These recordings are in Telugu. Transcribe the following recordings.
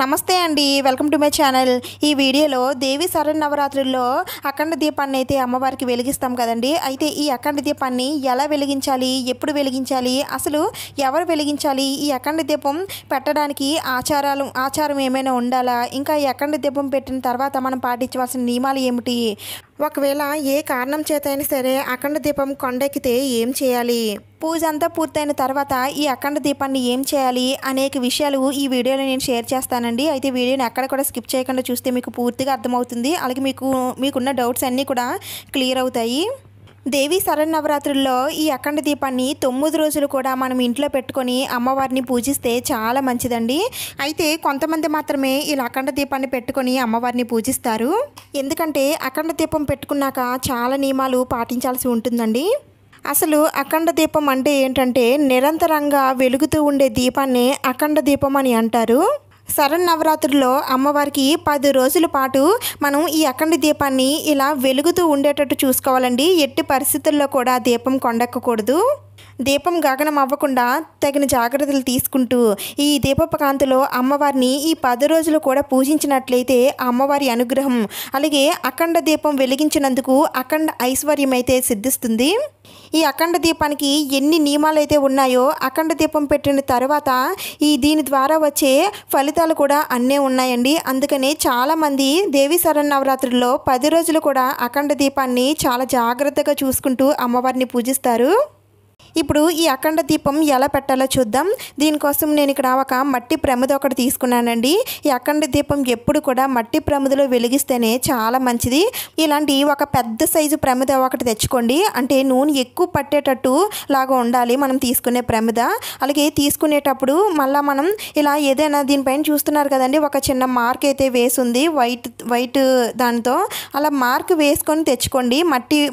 నమస్తే అండి, వెల్కమ్ టు మై ఛానల్. ఈ వీడియోలో దేవి శరన్నవరాత్రుల్లో అఖండ దీపాన్ని అయితే అమ్మవారికి వెలిగిస్తాం కదండి. అయితే ఈ అఖండ దీపాన్ని ఎలా వెలిగించాలి, ఎప్పుడు వెలిగించాలి, అసలు ఎవరు వెలిగించాలి, ఈ అఖండ దీపం పెట్టడానికి ఆచారం ఏమైనా ఉండాలా, ఇంకా ఈ అఖండ దీపం పెట్టిన తర్వాత మనం పాటించవలసిన నియమాలు ఏమిటి, ఒకవేళ ఏ కారణం చేత అయినా సరే అఖండ దీపం కొండెక్కితే ఏం చేయాలి, పూజ అంతా పూర్తయిన తర్వాత ఈ అఖండ దీపాన్ని ఏం చేయాలి అనేక విషయాలు ఈ వీడియోలో నేను షేర్ చేస్తానండి. అయితే వీడియోని ఎక్కడ కూడా స్కిప్ చేయకుండా చూస్తే మీకు పూర్తిగా అర్థమవుతుంది. అలాగే మీకున్న డౌట్స్ అన్నీ కూడా క్లియర్ అవుతాయి. దేవి శరన్నవరాత్రుల్లో ఈ అఖండ దీపాన్ని 9 రోజులు కూడా మనం ఇంట్లో పెట్టుకొని అమ్మవారిని పూజిస్తే చాలా మంచిదండి. అయితే కొంతమంది మాత్రమే ఇలా అఖండ దీపాన్ని పెట్టుకొని అమ్మవారిని పూజిస్తారు. ఎందుకంటే అఖండ దీపం పెట్టుకున్నాక చాలా నియమాలు పాటించాల్సి ఉంటుందండి. అసలు అఖండ దీపం అంటే ఏంటంటే నిరంతరంగా వెలుగుతూ ఉండే దీపాన్నే అఖండ దీపం అని అంటారు. శరన్నవరాత్రుల్లో అమ్మవారికి 10 రోజుల పాటు మనం ఈ అఖండ దీపాన్ని ఇలా వెలుగుతూ ఉండేటట్టు చూసుకోవాలండి. ఎట్టి పరిస్థితుల్లో కూడా దీపం కొండెక్కకూడదు. దీపం గగనం అవ్వకుండా తగిన జాగ్రత్తలు తీసుకుంటూ ఈ దీపపు కాంతిలో అమ్మవారిని ఈ 10 రోజులు కూడా పూజించినట్లయితే అమ్మవారి అనుగ్రహం, అలాగే అఖండ దీపం వెలిగించినందుకు అఖండ ఐశ్వర్యం అయితే సిద్ధిస్తుంది. ఈ అఖండ దీపానికి ఎన్ని నియమాలు అయితే ఉన్నాయో అఖండ దీపం పెట్టిన తర్వాత దీని ద్వారా వచ్చే ఫలితాలు కూడా అన్నీ ఉన్నాయండి. అందుకనే చాలామంది దేవి శరన్నవరాత్రుల్లో 10 రోజులు కూడా అఖండ దీపాన్ని చాలా జాగ్రత్తగా చూసుకుంటూ అమ్మవారిని పూజిస్తారు. ఇప్పుడు ఈ అఖండ దీపం ఎలా పెట్టాలో చూద్దాం. దీనికోసం నేను ఇక్కడ ఒక మట్టి ప్రమిద ఒకటి తీసుకున్నానండి. ఈ అఖండ దీపం ఎప్పుడు కూడా మట్టి ప్రమిదలో వెలిగిస్తేనే చాలా మంచిది. ఇలాంటి ఒక పెద్ద సైజు ప్రమిద ఒకటి తెచ్చుకోండి. అంటే నూనె ఎక్కువ పట్టేటట్టు లాగా ఉండాలి మనం తీసుకునే ప్రమిద. అలాగే తీసుకునేటప్పుడు మళ్ళీ మనం ఇలా ఏదైనా దీనిపైన చూస్తున్నారు కదండి, ఒక చిన్న మార్క్ అయితే వేసింది వైట్ దానితో. అలా మార్క్ వేసుకొని తెచ్చుకోండి.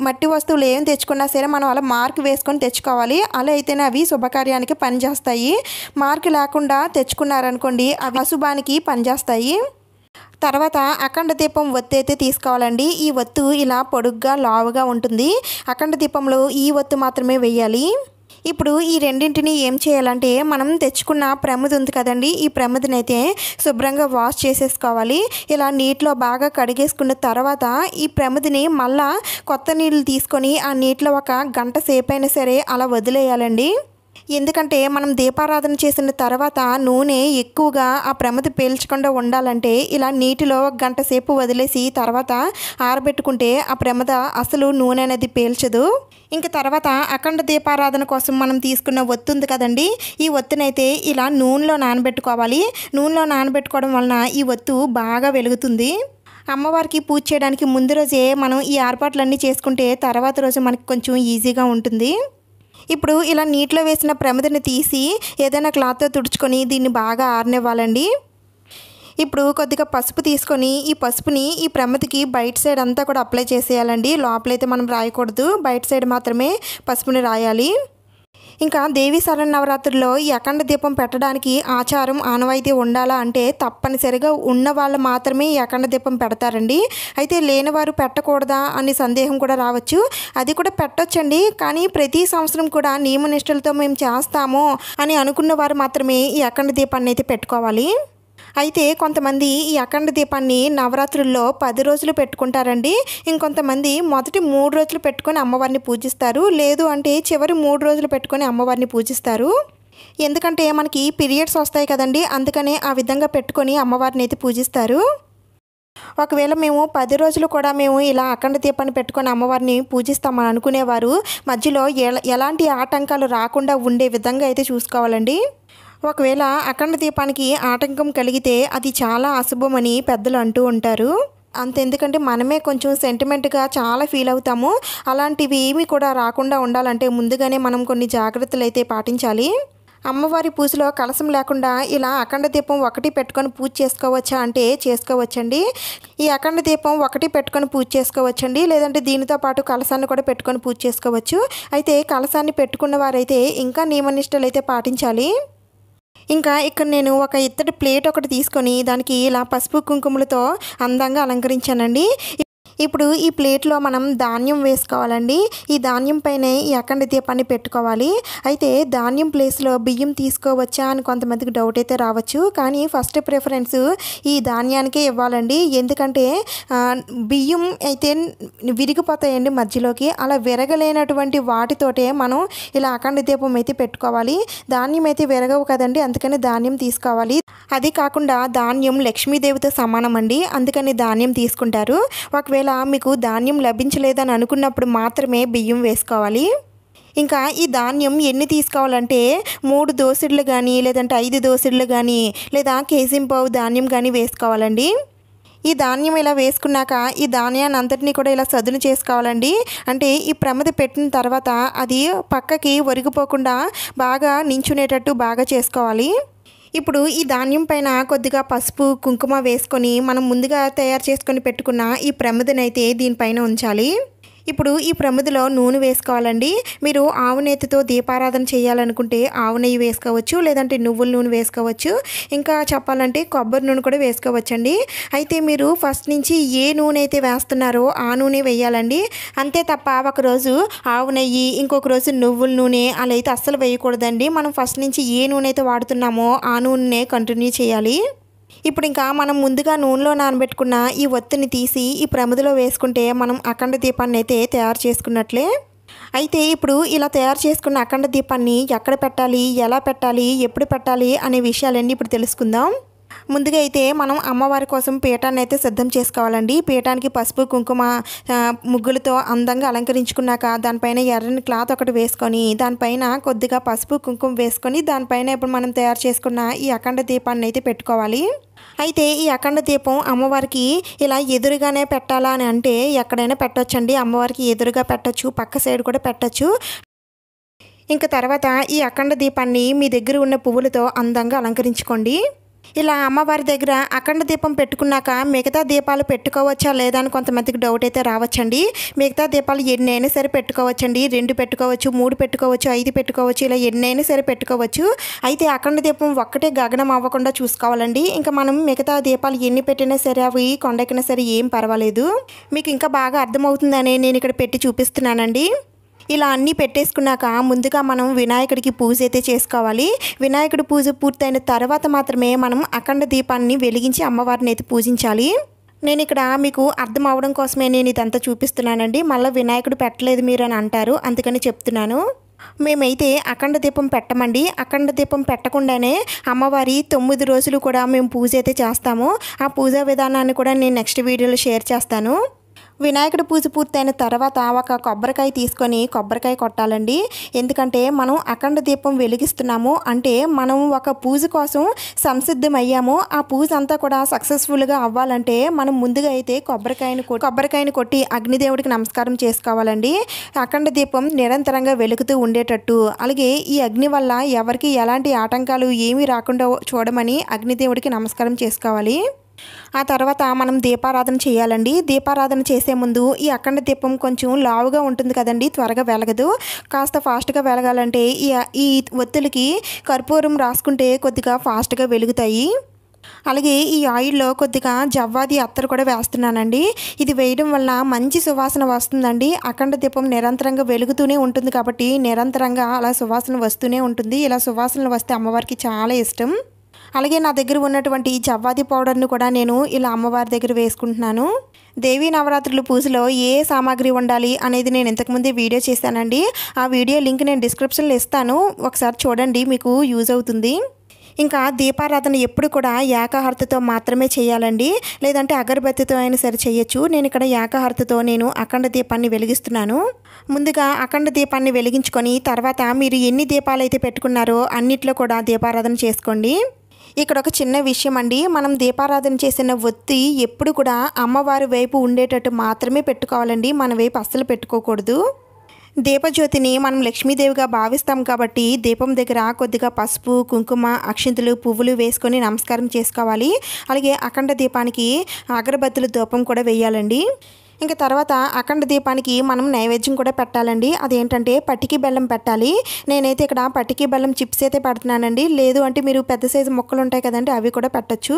మట్టి వస్తువులు ఏం తెచ్చుకున్నా సరే మనం అలా మార్క్ వేసుకొని తెచ్చుకోవాలి. అలా అయితేనే అవి శుభకార్యానికి పనిచేస్తాయి. మార్క్ లేకుండా తెచ్చుకున్నారనుకోండి అవి అశుభానికి పనిచేస్తాయి. తర్వాత అఖండ దీపం ఒత్తి అయితే తీసుకోవాలండి. ఈ ఒత్తు ఇలా పొడుగ్గా లావుగా ఉంటుంది. అఖండ దీపంలో ఈ ఒత్తు మాత్రమే వేయాలి. ఇప్పుడు ఈ రెండింటిని ఏం చేయాలంటే మనం తెచ్చుకున్న ప్రమిద ఉంది కదండి, ఈ ప్రమిదనైతే శుభ్రంగా వాష్ చేసేసుకోవాలి. ఇలా నీటిలో బాగా కడిగేసుకున్న తర్వాత ఈ ప్రమిదని మళ్ళా కొత్త నీళ్ళు తీసుకొని ఆ నీటిలో ఒక గంట సేపు అయినా సరే అలా వదిలేయాలండి. ఎందుకంటే మనం దీపారాధన చేసిన తర్వాత నూనె ఎక్కువగా ఆ ప్రమిద పీల్చకుండా ఉండాలంటే ఇలా నీటిలో 1 గంట సేపు వదిలేసి తర్వాత ఆరబెట్టుకుంటే ఆ ప్రమిద అసలు నూనె అనేది పీల్చదు. ఇంక తర్వాత అఖండ దీపారాధన కోసం మనం తీసుకున్న ఒత్తు ఉంది కదండి, ఈ ఒత్తునైతే ఇలా నూనెలో నానబెట్టుకోవాలి. నూనెలో నానబెట్టుకోవడం వలన ఈ ఒత్తు బాగా వెలుగుతుంది. అమ్మవారికి పూజ చేయడానికి ముందు రోజే మనం ఈ ఏర్పాట్లన్నీ చేసుకుంటే తర్వాత రోజు మనకి కొంచెం ఈజీగా ఉంటుంది. ఇప్పుడు ఇలా నీటిలో వేసిన ప్రమిదని తీసి ఏదైనా క్లాత్తో తుడుచుకొని దీన్ని బాగా ఆరనివ్వాలండి. ఇప్పుడు కొద్దిగా పసుపు తీసుకొని ఈ పసుపుని ఈ ప్రమిదికి బయట సైడ్ అంతా కూడా అప్లై చేసేయాలండి. లోపలైతే మనం రాయకూడదు, బయట సైడ్ మాత్రమే పసుపుని రాయాలి. ఇంకా దేవి శరన్నవరాత్రుల్లో ఈ అఖండ దీపం పెట్టడానికి ఆచారం ఆనవాయితీ ఉండాలా అంటే తప్పనిసరిగా ఉన్న వాళ్ళు మాత్రమే ఈ అఖండ దీపం పెడతారండి. అయితే లేనివారు పెట్టకూడదా అని సందేహం కూడా రావచ్చు. అది కూడా పెట్టొచ్చండి, కానీ ప్రతి సంవత్సరం కూడా నియమనిష్టలతో మేము చేస్తాము అని అనుకున్న వారు మాత్రమే ఈ అఖండ దీపాన్ని అయితే పెట్టుకోవాలి. అయితే కొంతమంది ఈ అఖండ దీపాన్ని నవరాత్రుల్లో 10 రోజులు పెట్టుకుంటారండి. ఇంకొంతమంది మొదటి 3 రోజులు పెట్టుకొని అమ్మవారిని పూజిస్తారు. లేదు అంటే చివరి 3 రోజులు పెట్టుకొని అమ్మవారిని పూజిస్తారు. ఎందుకంటే మనకి పీరియడ్స్ వస్తాయి కదండి, అందుకనే ఆ విధంగా పెట్టుకొని అమ్మవారిని అయితే పూజిస్తారు. ఒకవేళ మేము 10 రోజులు కూడా మేము ఇలా అఖండ దీపాన్ని పెట్టుకొని అమ్మవారిని పూజిస్తామని అనుకునేవారు మధ్యలో ఎలాంటి ఆటంకాలు రాకుండా ఉండే విధంగా అయితే చూసుకోవాలండి. ఒకవేళ అఖండ దీపానికి ఆటంకం కలిగితే అది చాలా అశుభమని పెద్దలు అంటూ ఉంటారు. అంతెందుకంటే మనమే కొంచెం సెంటిమెంట్గా చాలా ఫీల్ అవుతాము. అలాంటివి ఏమీ కూడా రాకుండా ఉండాలంటే ముందుగానే మనం కొన్ని జాగ్రత్తలు అయితే పాటించాలి. అమ్మవారి పూజలో కలశం లేకుండా ఇలా అఖండ దీపం ఒకటి పెట్టుకొని పూజ చేసుకోవచ్చా అంటే చేసుకోవచ్చండి. ఈ అఖండ దీపం ఒకటి పెట్టుకొని పూజ చేసుకోవచ్చండి. లేదంటే దీనితో పాటు కలశాన్ని కూడా పెట్టుకొని పూజ చేసుకోవచ్చు. అయితే కలశాన్ని పెట్టుకున్న వారైతే ఇంకా నియమనిష్టలు అయితే పాటించాలి. ఇంకా ఇక్కడ నేను ఒక ఇత్తడి ప్లేట్ ఒకటి తీసుకొని దానికి ఇలా పసుపు కుంకుమలతో అందంగా అలంకరించానండి. ఇప్పుడు ఈ ప్లేట్లో మనం ధాన్యం వేసుకోవాలండి. ఈ ధాన్యం పైనే ఈ అఖండ దీపాన్ని పెట్టుకోవాలి. అయితే ధాన్యం ప్లేస్లో బియ్యం తీసుకోవచ్చా అని కొంతమందికి డౌట్ అయితే రావచ్చు. కానీ ఫస్ట్ ప్రిఫరెన్స్ ఈ ధాన్యానికే ఇవ్వాలండి. ఎందుకంటే బియ్యం అయితే విరిగిపోతాయండి మధ్యలోకి. అలా విరగలేనటువంటి వాటితోటే మనం ఇలా అఖండ దీపం అయితే పెట్టుకోవాలి. ధాన్యం అయితే విరగవు కదండి, అందుకని ధాన్యం తీసుకోవాలి. అది కాకుండా ధాన్యం లక్ష్మీదేవితో సమానం అండి, అందుకని ధాన్యం తీసుకుంటారు. ఒకవేళ మీకు ధాన్యం లభించలేదని అనుకున్నప్పుడు మాత్రమే బియ్యం వేసుకోవాలి. ఇంకా ఈ ధాన్యం ఎన్ని తీసుకోవాలంటే 3 దోసెడ్లు కానీ లేదంటే 5 దోసెడ్లు కానీ లేదా కేజీంపావు ధాన్యం కానీ వేసుకోవాలండి. ఈ ధాన్యం ఇలా వేసుకున్నాక ఈ ధాన్యాన్ని అంతటినీ కూడా ఇలా సదును చేసుకోవాలండి. అంటే ఈ ప్రమిద పెట్టిన తర్వాత అది పక్కకి ఒరిగిపోకుండా బాగా నించునేటట్టు బాగా చేసుకోవాలి. ఇప్పుడు ఈ ధాన్యం పైన కొద్దిగా పసుపు కుంకుమ వేసుకొని మనం ముందుగా తయారు చేసుకొని పెట్టుకున్న ఈ ప్రమిదనైతే దీనిపైన ఉంచాలి. ఇప్పుడు ఈ ప్రమిదలో నూనె వేసుకోవాలండి. మీరు ఆవు నెయ్యితో దీపారాధన చేయాలనుకుంటే ఆవు నెయ్యి వేసుకోవచ్చు, లేదంటే నువ్వుల నూనె వేసుకోవచ్చు. ఇంకా చెప్పాలంటే కొబ్బరి నూనె కూడా వేసుకోవచ్చండి. అయితే మీరు ఫస్ట్ నుంచి ఏ నూనె అయితే వేస్తున్నారో ఆ నూనె వేయాలండి. అంతే తప్ప ఒకరోజు ఆవు నెయ్యి ఇంకొక రోజు నువ్వుల నూనె అలా అయితే అస్సలు వేయకూడదండి. మనం ఫస్ట్ నుంచి ఏ నూనె అయితే వాడుతున్నామో ఆ నూనెనే కంటిన్యూ చేయాలి. ఇప్పుడు ఇంకా మనం ముందుగా నూనెలో నానబెట్టుకున్న ఈ ఒత్తిని తీసి ఈ ప్రమిదలో వేసుకుంటే మనం అఖండ దీపాన్ని అయితే తయారు చేసుకున్నట్లే. అయితే ఇప్పుడు ఇలా తయారు చేసుకున్న అఖండ దీపాన్ని ఎక్కడ పెట్టాలి, ఎలా పెట్టాలి, ఎప్పుడు పెట్టాలి అనే విషయాలన్నీ ఇప్పుడు తెలుసుకుందాం. ముందుగా అయితే మనం అమ్మవారి కోసం పీఠాన్ని అయితే సిద్ధం చేసుకోవాలండి. పీఠానికి పసుపు కుంకుమ ముగ్గులతో అందంగా అలంకరించుకున్నాక దానిపైన ఎర్రని క్లాత్ ఒకటి వేసుకొని దానిపైన కొద్దిగా పసుపు కుంకుమ వేసుకొని దానిపైన ఇప్పుడు మనం తయారు చేసుకున్న ఈ అఖండ దీపాన్ని అయితే పెట్టుకోవాలి. అయితే ఈ అఖండ దీపం అమ్మవారికి ఇలా ఎదురుగానే పెట్టాలా అని అంటే ఎక్కడైనా పెట్టొచ్చండి. అమ్మవారికి ఎదురుగా పెట్టచ్చు, పక్క సైడ్ కూడా పెట్టచ్చు. ఇంకా తర్వాత ఈ అఖండ దీపాన్ని మీ దగ్గర ఉన్న పువ్వులతో అందంగా అలంకరించుకోండి. ఇలా అమ్మవారి దగ్గర అఖండ దీపం పెట్టుకున్నాక మిగతా దీపాలు పెట్టుకోవచ్చా లేదా అని కొంతమందికి డౌట్ అయితే రావచ్చండి. మిగతా దీపాలు ఎన్నైనా సరే పెట్టుకోవచ్చండి. 2 పెట్టుకోవచ్చు, 3 పెట్టుకోవచ్చు, 5 పెట్టుకోవచ్చు, ఇలా ఎన్నైనా సరే పెట్టుకోవచ్చు. అయితే అఖండ దీపం ఒక్కటే గగనం అవ్వకుండా చూసుకోవాలండి. ఇంకా మనం మిగతా దీపాలు ఎన్ని పెట్టినా సరే అవి కొండెక్కినా సరే ఏం పర్వాలేదు. మీకు ఇంకా బాగా అర్థమవుతుందని నేను ఇక్కడ పెట్టి చూపిస్తున్నానండి. ఇలా అన్నీ పెట్టేసుకున్నాక ముందుగా మనం వినాయకుడికి పూజ అయితే చేసుకోవాలి. వినాయకుడి పూజ పూర్తయిన తర్వాత మాత్రమే మనం అఖండ దీపాన్ని వెలిగించి అమ్మవారిని అయితే పూజించాలి. నేను ఇక్కడ మీకు అర్థం అవడం కోసమే నేను ఇదంతా చూపిస్తున్నానండి. మళ్ళీ వినాయకుడు పెట్టలేదు మీరు అని అంటారు, అందుకని చెప్తున్నాను. మేమైతే అఖండ దీపం పెట్టమండి. అఖండ దీపం పెట్టకుండానే అమ్మవారి 9 రోజులు కూడా మేము పూజ అయితే చేస్తాము. ఆ పూజా విధానాన్ని కూడా నేను నెక్స్ట్ వీడియోలో షేర్ చేస్తాను. వినాయకుడి పూజ పూర్తయిన తర్వాత ఒక కొబ్బరికాయ తీసుకొని కొబ్బరికాయ కొట్టాలండి. ఎందుకంటే మనం అఖండ దీపం వెలిగిస్తున్నాము అంటే మనం ఒక పూజ కోసం సంసిద్ధమయ్యాము. ఆ పూజ అంతా కూడా సక్సెస్ఫుల్గా అవ్వాలంటే మనం ముందుగా అయితే కొబ్బరికాయని కొట్టి అగ్నిదేవుడికి నమస్కారం చేసుకోవాలండి. అఖండ దీపం నిరంతరంగా వెలుగుతూ ఉండేటట్టు, అలాగే ఈ అగ్ని వల్ల ఎవరికి ఎలాంటి ఆటంకాలు ఏమీ రాకుండా చూడమని అగ్నిదేవుడికి నమస్కారం చేసుకోవాలి. ఆ తర్వాత మనం దీపారాధన చేయాలండి. దీపారాధన చేసే ముందు ఈ అఖండ దీపం కొంచెం లావుగా ఉంటుంది కదండి, త్వరగా వెలగదు. కాస్త ఫాస్ట్గా వెలగాలంటే ఈ ఒత్తులకి కర్పూరం రాసుకుంటే కొద్దిగా ఫాస్ట్గా వెలుగుతాయి. అలాగే ఈ ఆయిల్లో కొద్దిగా జవ్వాది అత్తరు కూడా వేస్తున్నానండి. ఇది వేయడం వల్ల మంచి సువాసన వస్తుందండి. అఖండ దీపం నిరంతరంగా వెలుగుతూనే ఉంటుంది కాబట్టి నిరంతరంగా అలా సువాసన వస్తూనే ఉంటుంది. ఇలా సువాసనలు వస్తే అమ్మవారికి చాలా ఇష్టం. అలాగే నా దగ్గర ఉన్నటువంటి జవ్వాది పౌడర్ను కూడా నేను ఇలా అమ్మవారి దగ్గర వేసుకుంటున్నాను. దేవీ నవరాత్రుల పూజలో ఏ సామాగ్రి ఉండాలి అనేది నేను ఇంతకుముందే వీడియో చేశానండి. ఆ వీడియో లింక్ నేను డిస్క్రిప్షన్లో ఇస్తాను, ఒకసారి చూడండి, మీకు యూజ్ అవుతుంది. ఇంకా దీపారాధన ఎప్పుడు కూడా ఏకహారతితో మాత్రమే చేయాలండి, లేదంటే అగరబత్తితో అయినా సరే చేయొచ్చు. నేను ఇక్కడ ఏకహారతితో నేను అఖండ దీపాన్ని వెలిగిస్తున్నాను. ముందుగా అఖండ దీపాన్ని వెలిగించుకొని తర్వాత మీరు ఎన్ని దీపాలు అయితే పెట్టుకున్నారో అన్నిట్లో కూడా దీపారాధన చేసుకోండి. ఇక్కడ ఒక చిన్న విషయం అండి, మనం దీపారాధన చేసిన ఒత్తి ఎప్పుడు కూడా అమ్మవారి వైపు ఉండేటట్టు మాత్రమే పెట్టుకోవాలండి. మన వైపు అస్సలు పెట్టుకోకూడదు. దీపజ్యోతిని మనం లక్ష్మీదేవిగా భావిస్తాం కాబట్టి దీపం దగ్గర కొద్దిగా పసుపు కుంకుమ అక్షింతలు పువ్వులు వేసుకొని నమస్కారం చేసుకోవాలి. అలాగే అఖండ దీపానికి అగరబత్తుల ధూపం కూడా వేయాలండి. ఇంకా తర్వాత అఖండ దీపానికి మనం నైవేద్యం కూడా పెట్టాలండి. అదేంటంటే పటికి బెల్లం పెట్టాలి. నేనైతే ఇక్కడ పటికి బెల్లం చిప్స్ అయితే పెడుతున్నానండి. లేదు అంటే మీరు పెద్ద సైజు ముక్కలు ఉంటాయి కదండి, అవి కూడా పెట్టచ్చు.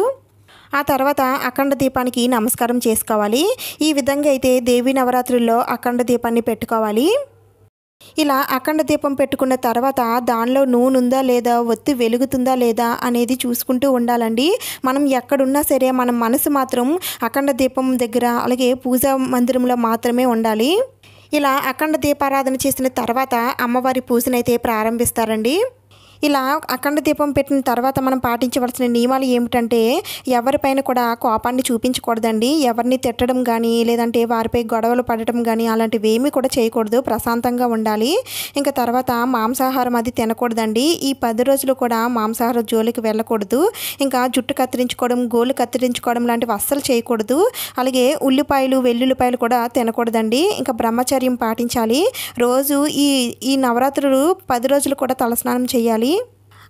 ఆ తర్వాత అఖండ దీపానికి నమస్కారం చేసుకోవాలి. ఈ విధంగా అయితే దేవీ నవరాత్రుల్లో అఖండ దీపాన్ని పెట్టుకోవాలి. ఇలా అఖండ దీపం పెట్టుకున్న తర్వాత దానిలో నూనె ఉందా లేదా, ఒత్తి వెలుగుతుందా లేదా అనేది చూసుకుంటూ ఉండాలండి. మనం ఎక్కడున్నా సరే మన మనసు మాత్రం అఖండ దీపం దగ్గర, అలాగే పూజా మందిరంలో మాత్రమే ఉండాలి. ఇలా అఖండ దీపారాధన చేసిన తర్వాత అమ్మవారి పూజనైతే ప్రారంభిస్తారండి. ఇలా అఖండ దీపం పెట్టిన తర్వాత మనం పాటించవలసిన నియమాలు ఏమిటంటే, ఎవరిపైన కూడా కోపాన్ని చూపించకూడదండి. ఎవరిని తిట్టడం కానీ, లేదంటే వారిపై గొడవలు పడటం కానీ అలాంటివి ఏమీ కూడా చేయకూడదు. ప్రశాంతంగా ఉండాలి. ఇంకా తర్వాత మాంసాహారం అది తినకూడదండి. ఈ 10 రోజులు కూడా మాంసాహారం జోలికి వెళ్ళకూడదు. ఇంకా జుట్టు కత్తిరించుకోవడం, గోళ్ళు కత్తిరించుకోవడం లాంటివి అస్సలు చేయకూడదు. అలాగే ఉల్లిపాయలు, వెల్లుల్లిపాయలు కూడా తినకూడదండి. ఇంకా బ్రహ్మచర్యం పాటించాలి. రోజు ఈ నవరాత్రులు 10 రోజులు కూడా తలస్నానం చేయాలి.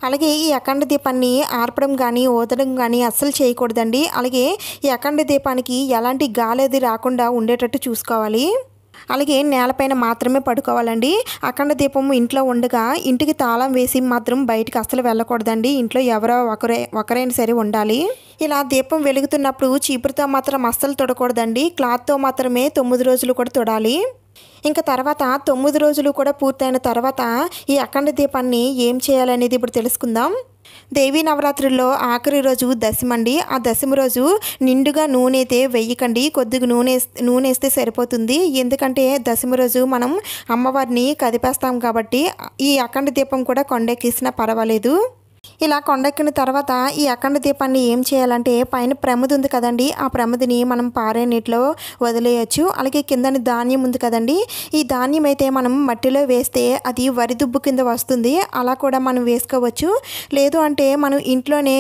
అలాగే ఈ అఖండ దీపాన్ని ఆర్పడం కానీ, ఊదడం కానీ అస్సలు చేయకూడదండి. అలాగే ఈ అఖండ దీపానికి ఎలాంటి గాలి అది రాకుండా ఉండేటట్టు చూసుకోవాలి. అలాగే నేలపైన మాత్రమే పడుకోవాలండి. అఖండ దీపం ఇంట్లో ఉండగా ఇంటికి తాళం వేసి మాత్రం బయటికి అస్సలు వెళ్ళకూడదండి. ఇంట్లో ఎవరో ఒకరైనా సరే ఉండాలి. ఇలా దీపం వెలుగుతున్నప్పుడు చీపురుతో మాత్రం అస్సలు తొడకూడదండి. క్లాత్తో మాత్రమే 9 రోజులు కూడా తొడాలి. ఇంకా తర్వాత 9 రోజులు కూడా పూర్తయిన తర్వాత ఈ అఖండ దీపాన్ని ఏం చేయాలనేది ఇప్పుడు తెలుసుకుందాం. దేవీ నవరాత్రుల్లో ఆఖరి రోజు దశమండి. ఆ దశమి రోజు నిండుగా నూనె అయితే వేయకండి. కొద్దిగా నూనె వేస్తే సరిపోతుంది. ఎందుకంటే దశమి రోజు మనం అమ్మవారిని కదిపేస్తాం కాబట్టి ఈ అఖండ దీపం కూడా కొండెక్కిసినా పర్వాలేదు. ఇలా కొండెక్కిన తర్వాత ఈ అఖండ దీపాన్ని ఏం చేయాలంటే, పైన ప్రమిద ఉంది కదండి, ఆ ప్రమిదని మనం పారే నీటిలో వదిలేయచ్చు. అలాగే కిందని ధాన్యం ఉంది కదండి, ఈ ధాన్యం అయితే మనం మట్టిలో వేస్తే అది వరి దుబ్బు కింద వస్తుంది. అలా కూడా మనం వేసుకోవచ్చు. లేదు అంటే మనం ఇంట్లోనే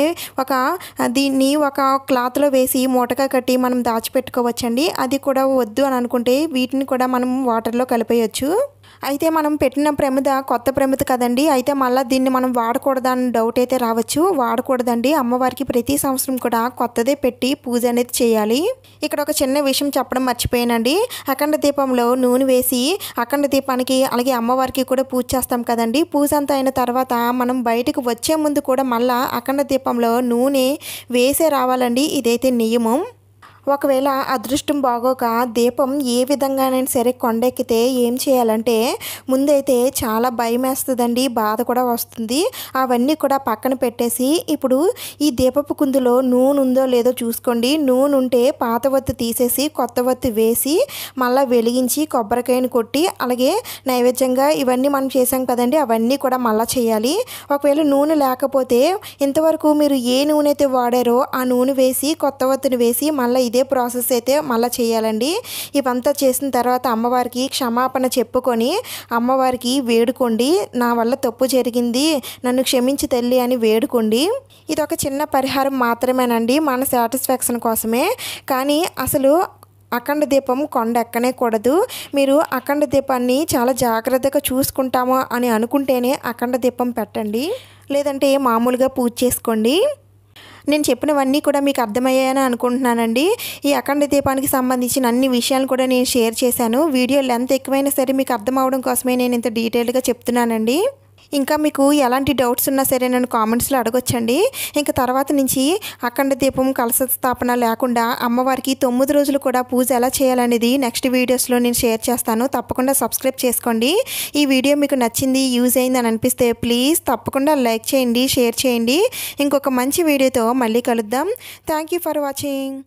దీన్ని ఒక క్లాత్లో వేసి మూటగా కట్టి మనం దాచిపెట్టుకోవచ్చండి. అది కూడా వద్దు అని అనుకుంటే వీటిని కూడా మనం వాటర్లో కలిపేయచ్చు. అయితే మనం పెట్టిన ప్రమిద కొత్త ప్రమిద కదండి, అయితే మళ్ళీ దీన్ని మనం వాడకూడదా అని డౌట్ అయితే రావచ్చు. వాడకూడదండి. అమ్మవారికి ప్రతి సంవత్సరం కూడా కొత్తదే పెట్టి పూజ అనేది చేయాలి. ఇక్కడ ఒక చిన్న విషయం చెప్పడం మర్చిపోయానండి. అఖండ దీపంలో నూనె వేసి అఖండ దీపానికి అలాగే అమ్మవారికి కూడా పూజ చేస్తాం కదండి. పూజ అంతా అయిన తర్వాత మనం బయటకు వచ్చే ముందు కూడా మళ్ళీ అఖండ దీపంలో నూనె వేసే రావాలండి. ఇదైతే నియమం. ఒకవేళ అదృష్టం బాగోక దీపం ఏ విధంగానైనా సరే కొండెక్కితే ఏం చేయాలంటే, ముందైతే చాలా భయం వేస్తుందండి, బాధ కూడా వస్తుంది. అవన్నీ కూడా పక్కన పెట్టేసి ఇప్పుడు ఈ దీపపు కుందులో నూనె ఉందో లేదో చూసుకోండి. నూనె ఉంటే పాత వత్తి తీసేసి కొత్త వత్తి వేసి మళ్ళీ వెలిగించి కొబ్బరికాయను కొట్టి, అలాగే నైవేద్యంగా ఇవన్నీ మనం చేసాం కదండి, అవన్నీ కూడా మళ్ళీ చేయాలి. ఒకవేళ నూనె లేకపోతే ఇంతవరకు మీరు ఏ నూనె అయితే వాడారో ఆ నూనె వేసి కొత్త వత్తిని వేసి మళ్ళీ ఇదే ప్రాసెస్ అయితే మళ్ళీ చేయాలండి. ఇవంతా చేసిన తర్వాత అమ్మవారికి క్షమాపణ చెప్పుకొని అమ్మవారికి వేడుకోండి. నా వల్ల తప్పు జరిగింది, నన్ను క్షమించి తల్లి అని వేడుకోండి. ఇది ఒక చిన్న పరిహారం మాత్రమేనండి, మన సాటిస్ఫాక్షన్ కోసమే. కానీ అసలు అఖండ దీపం కొండ ఎక్కనే కూడదు. మీరు అఖండ దీపాన్ని చాలా జాగ్రత్తగా చూసుకుంటాము అని అనుకుంటేనే అఖండ దీపం పెట్టండి. లేదంటే మామూలుగా పూజ చేసుకోండి. నేను చెప్పినవన్నీ కూడా మీకు అర్థమయ్యాయని అనుకుంటున్నానండి. ఈ అఖండ దీపానికి సంబంధించిన అన్ని విషయాలు కూడా నేను షేర్ చేశాను. వీడియో లెంత్ ఎక్కువైనా సరే మీకు అర్థం అవడం కోసమే నేను ఇంత డీటెయిల్గా చెప్తున్నానండి. ఇంకా మీకు ఎలాంటి డౌట్స్ ఉన్నా సరే నన్ను కామెంట్స్లో అడగొచ్చండి. ఇంకా తర్వాత నుంచి అఖండ దీపం కలశ స్థాపన లేకుండా అమ్మవారికి 9 రోజులు కూడా పూజ ఎలా చేయాలనేది నెక్స్ట్ వీడియోస్లో నేను షేర్ చేస్తాను. తప్పకుండా సబ్స్క్రైబ్ చేసుకోండి. ఈ వీడియో మీకు నచ్చింది, యూజ్ అయింది అని అనిపిస్తే ప్లీజ్ తప్పకుండా లైక్ చేయండి, షేర్ చేయండి. ఇంకొక మంచి వీడియోతో మళ్ళీ కలుద్దాం. Thank you for watching.